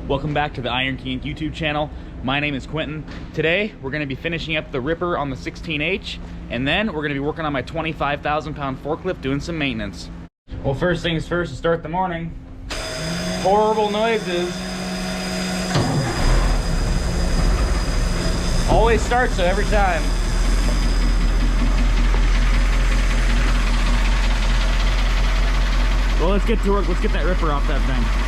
Welcome back to the Iron King YouTube channel. My name is Quentin. Today we're going to be finishing up the ripper on the 16H, and then we're going to be working on my 25,000 pound forklift doing some maintenance. Well, first things first, to start the morning, horrible noises. Always starts so every time. Well, let's get to work. Let's get that ripper off that thing.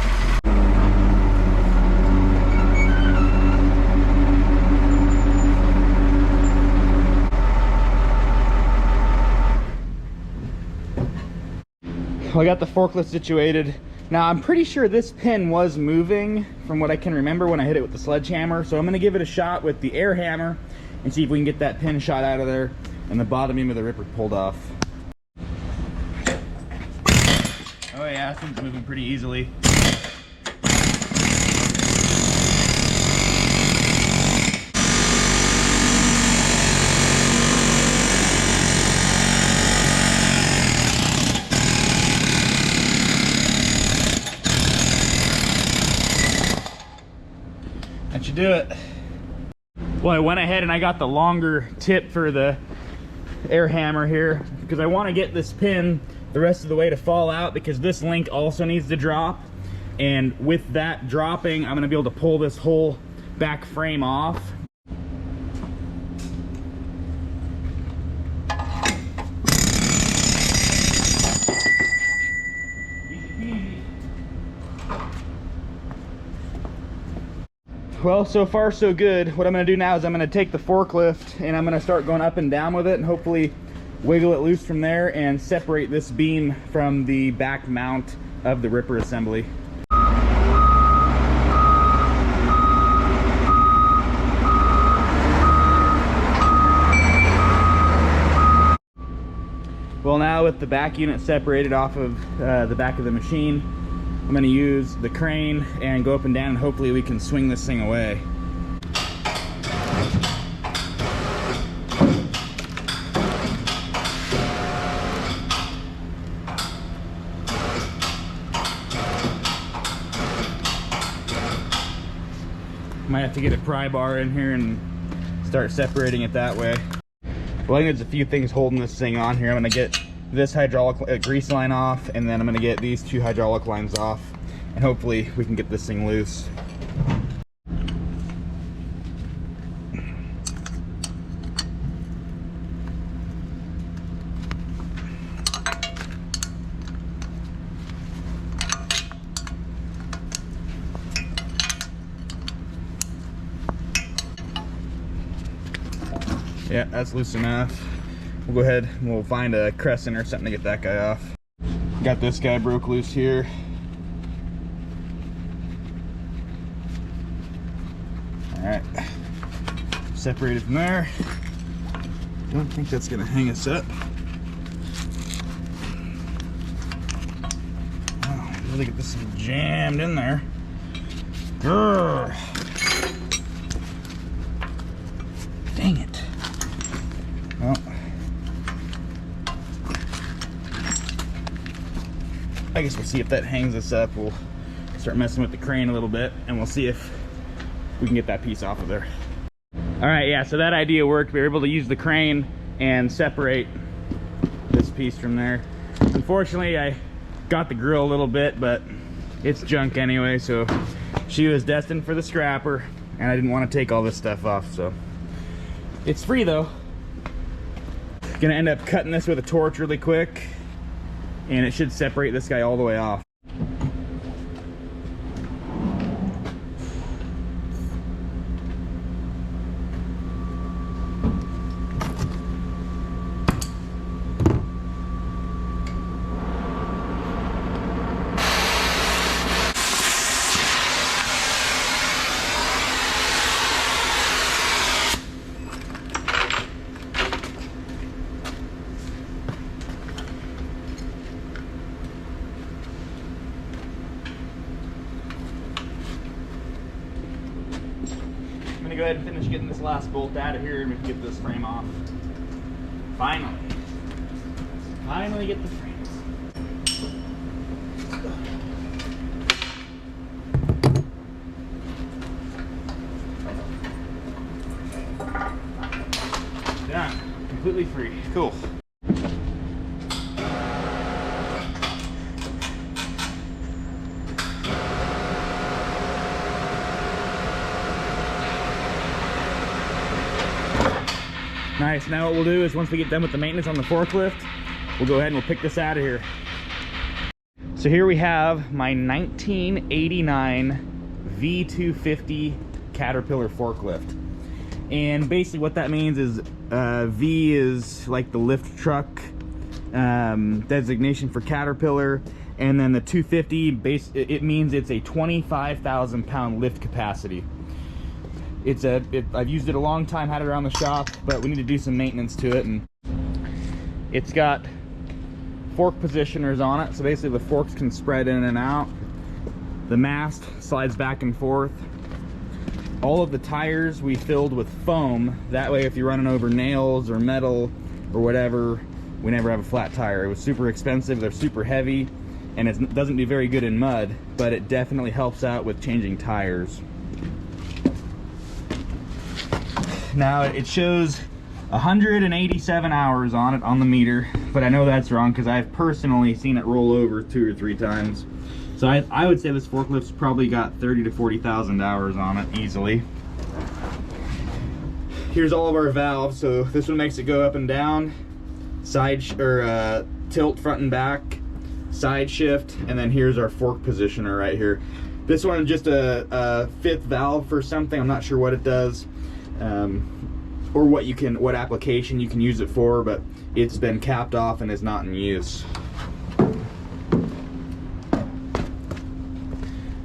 I got the forklift situated. Now I'm pretty sure this pin was moving from what I can remember when I hit it with the sledgehammer, so I'm going to give it a shot with the air hammer and see if we can get that pin shot out of there and the bottom end of the ripper pulled off. Oh yeah, this thing's moving pretty easily. That should do it. Well, I went ahead and I got the longer tip for the air hammer here because I want to get this pin the rest of the way to fall out, because this link also needs to drop, and with that dropping I'm going to be able to pull this whole back frame off. Well, so far so good. What I'm going to do now is I'm going to take the forklift and I'm going to start going up and down with it and hopefully wiggle it loose from there and separate this beam from the back mount of the ripper assembly. Well, now with the back unit separated off of the back of the machine, I'm going to use the crane and go up and down, and hopefully we can swing this thing away. Might have to get a pry bar in here and start separating it that way. Well, I think there's a few things holding this thing on here. I'm going to get this hydraulic grease line off, and then I'm going to get these two hydraulic lines off, and hopefully we can get this thing loose. Yeah, that's loose enough. We'll go ahead and we'll find a crescent or something to get that guy off. Got this guy broke loose here. All right, separated from there. Don't think that's gonna hang us up. Wow, really get this thing jammed in there. Grr. Dang it. Well, I guess we'll see if that hangs us up. We'll start messing with the crane a little bit and we'll see if we can get that piece off of there. All right, yeah, so that idea worked. We were able to use the crane and separate this piece from there. Unfortunately, I got the grill a little bit, but it's junk anyway, so she was destined for the scrapper, and I didn't want to take all this stuff off, so it's free though. Gonna end up cutting this with a torch really quick, and it should separate this guy all the way off. Go ahead and finish getting this last bolt out of here and we can get this frame off. Finally get the frame. completely free. Cool. Nice. Now what we'll do is once we get done with the maintenance on the forklift, we'll go ahead and we'll pick this out of here. So here we have my 1989 V250 Caterpillar forklift. And basically what that means is V is like the lift truck designation for Caterpillar, and then the 250 it means it's a 25,000 pound lift capacity. I've used it a long time, had it around the shop, but we need to do some maintenance to it. And it's got fork positioners on it, so basically the forks can spread in and out. The mast slides back and forth. All of the tires we filled with foam, that way if you're running over nails or metal or whatever, we never have a flat tire. It was super expensive, they're super heavy, and it doesn't do very good in mud, but it definitely helps out with changing tires. Now it shows 187 hours on it on the meter, but I know that's wrong because I've personally seen it roll over 2 or 3 times. So I would say this forklift's probably got 30 to 40,000 hours on it easily. Here's all of our valves. So this one makes it go up and down, tilt front and back, side shift, and then here's our fork positioner right here. This one is just a 5th valve for something. I'm not sure what it does. Or what application you can use it for, but it's been capped off and is not in use.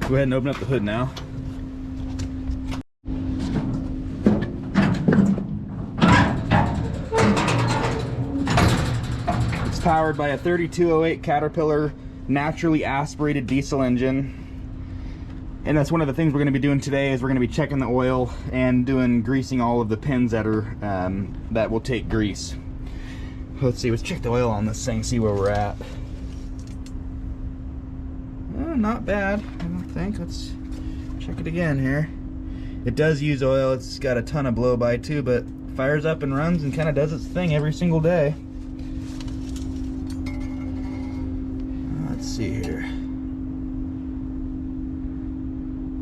Go ahead and open up the hood now. It's powered by a 3208 Caterpillar naturally aspirated diesel engine. And that's one of the things we're going to be doing today, is we're going to be checking the oil and greasing all of the pins that will take grease. Let's see, let's check the oil on this thing, see where we're at. Not bad, I don't think. Let's check it again here. It does use oil. It's got a ton of blow by too, but fires up and runs and kind of does its thing every single day. Let's see here.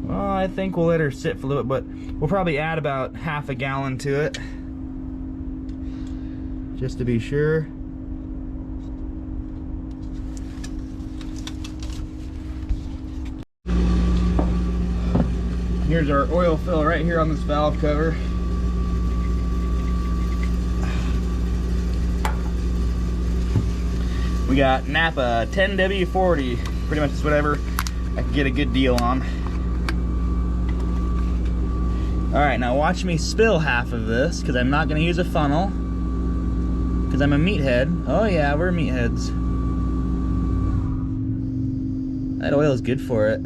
Well, I think we'll let her sit for a little bit, but we'll probably add about half a gallon to it, just to be sure. Here's our oil fill right here on this valve cover. We got Napa 10W40, pretty much just whatever I can get a good deal on. Alright, now watch me spill half of this, because I'm not going to use a funnel, because I'm a meathead. Oh yeah, we're meatheads. That oil is good for it.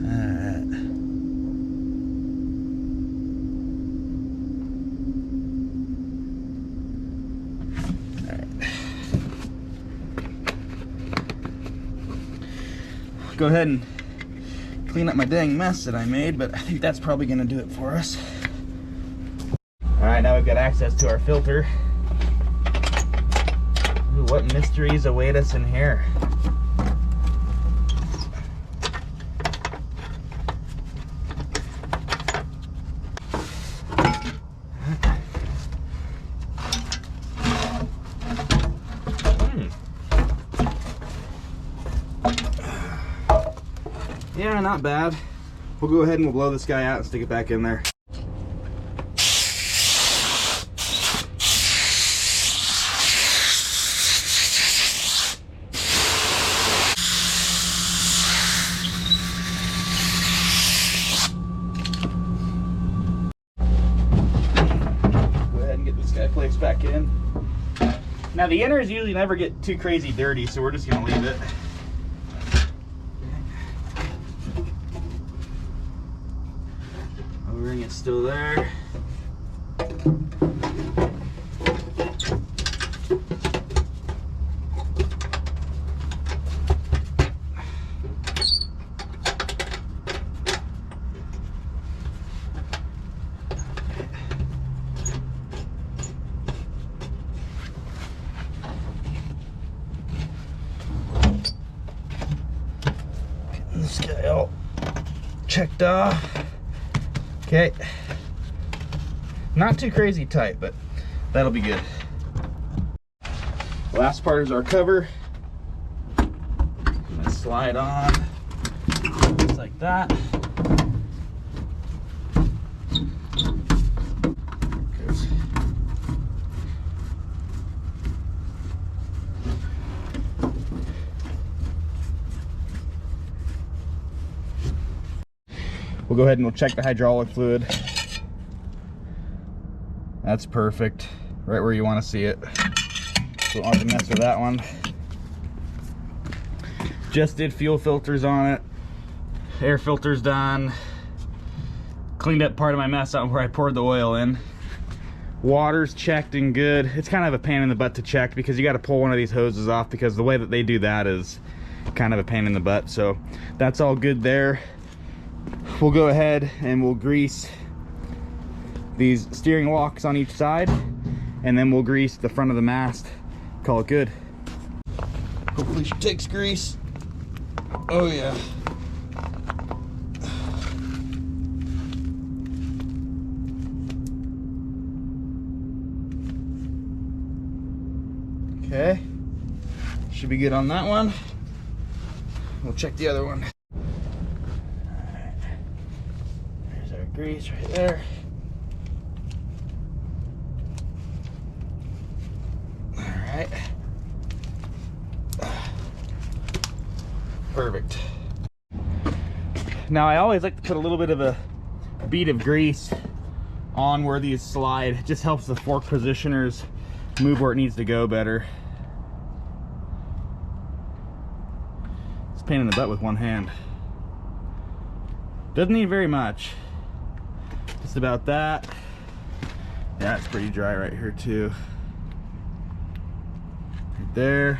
Alright. Alright. Go ahead and clean up my dang mess that I made, but I think that's probably gonna do it for us. All right, now we've got access to our filter. Ooh, what mysteries await us in here? Yeah, not bad. We'll go ahead and we'll blow this guy out and stick it back in there. Go ahead and get this guy placed back in. Now the inners usually never get too crazy dirty, so we're just gonna leave it. O-ring is still there. this guy all checked off. Okay. Not too crazy tight, but that'll be good. Last part is our cover. I'm gonna slide on just like that. We'll go ahead and we'll check the hydraulic fluid. That's perfect, right where you want to see it. So don't have to mess with that one. Just did fuel filters on it. Air filter's done. Cleaned up part of my mess out where I poured the oil in. Water's checked and good. It's kind of a pain in the butt to check because you got to pull one of these hoses off because the way that they do that is kind of a pain in the butt. So that's all good there. We'll go ahead and we'll grease these steering locks on each side, and then we'll grease the front of the mast. Call it good. Hopefully she takes grease. Oh yeah. Okay, should be good on that one. We'll check the other one. Alright, there's our grease right there. Alright, perfect. Now I always like to put a little bit of a bead of grease on where these slide. It just helps the fork positioners move where it needs to go better. It's a pain in the butt with one hand. Doesn't need very much. Just about that. Yeah, it's pretty dry right here too. Right there.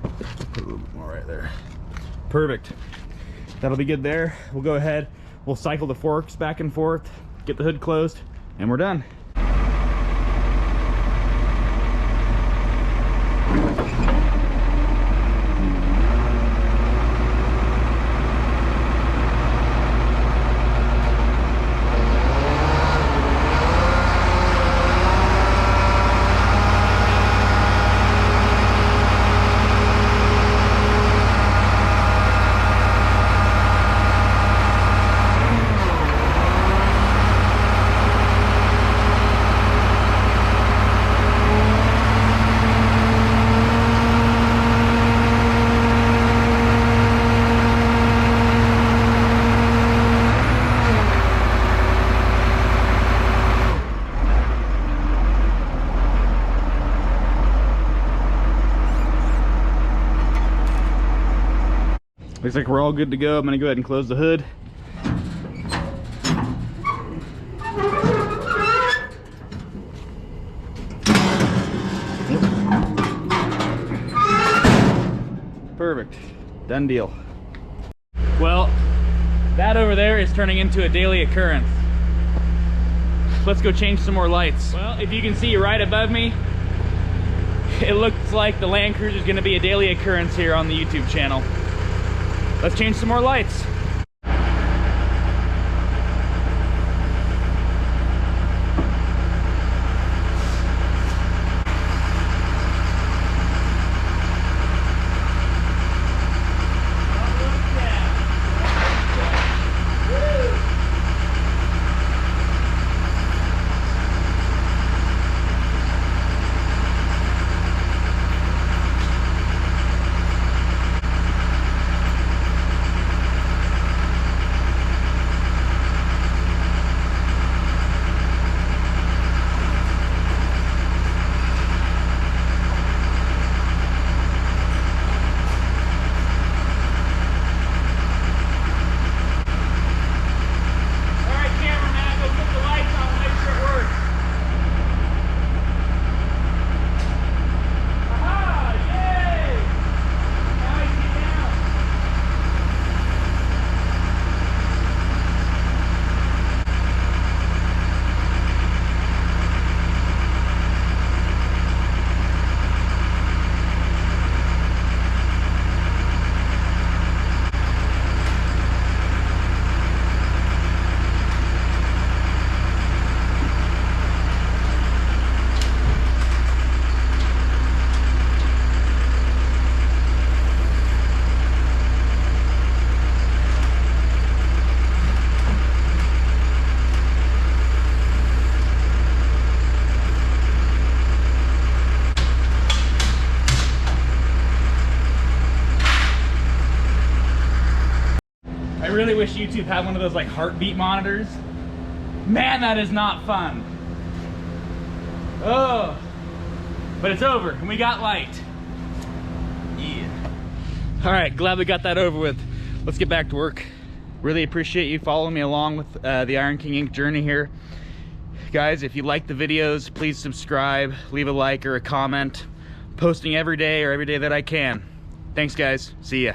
Put a little bit more right there. Perfect. That'll be good there. We'll go ahead, we'll cycle the forks back and forth, get the hood closed, and we're done. Looks like we're all good to go. I'm gonna go ahead and close the hood. Perfect, done deal. Well, that over there is turning into a daily occurrence. Let's go change some more lights. Well, if you can see right above me, it looks like the Land Cruiser is gonna be a daily occurrence here on the YouTube channel. Let's change some more lights. wish YouTube had one of those like heartbeat monitors. Man, that is not fun. Oh, but it's over and we got light. Yeah. All right, glad we got that over with. Let's get back to work. Really appreciate you following me along with the Iron King Inc. journey here. Guys, if you like the videos, please subscribe, leave a like or a comment. Posting every day or every day that I can. Thanks guys, see ya.